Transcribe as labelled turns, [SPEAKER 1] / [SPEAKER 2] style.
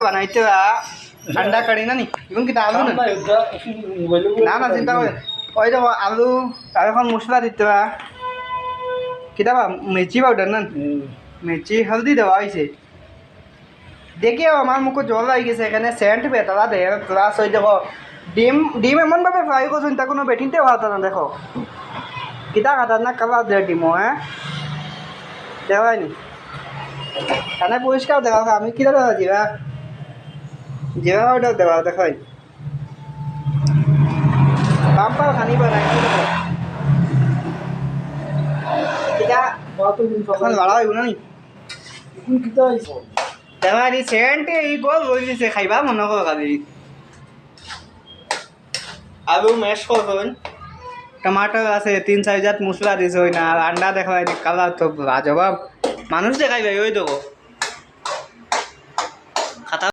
[SPEAKER 1] বানাইতে ঠান্ডা কাড়ি না নি এখন কি আলু না না না চিন্তা করে ওই দেখো আলু আর এখন মশলা দিতে কিতাবা মির্চি পাউডার না মির্চি হলদি দেওয়া হয়েছে দেখি আমার মুখে জল আই গেছে এখানে সেন্ট বেতলা দেয় প্লাস ওই দেখো ডিম ডিম এমনভাবে ফ্রাই করছো তা কোনো বেটিনতে ভালো না দেখো কিতা খাতারনাক কালার দেয় ডিমও হ্যাঁ দেওয়ায়নি খানা পরিষ্কার দেখা আমি কিটা দেওয়া জিরা জিরা পাউডার দেওয়া দেখাই পাম্পার খানি বানাই কিটা এখন লড়া হইব না নি দেওয়া দি সেন্ট এই গোল বই দিছে খাইবা মনে করো খালি আলু ম্যাশ করুন टमाटर আছে 3-4 জাত মশলা দিছে ওই না আর আন্ডা দেখাই কালার তো লাজবাব মানুষ দেখাই ভাই ওই দেখো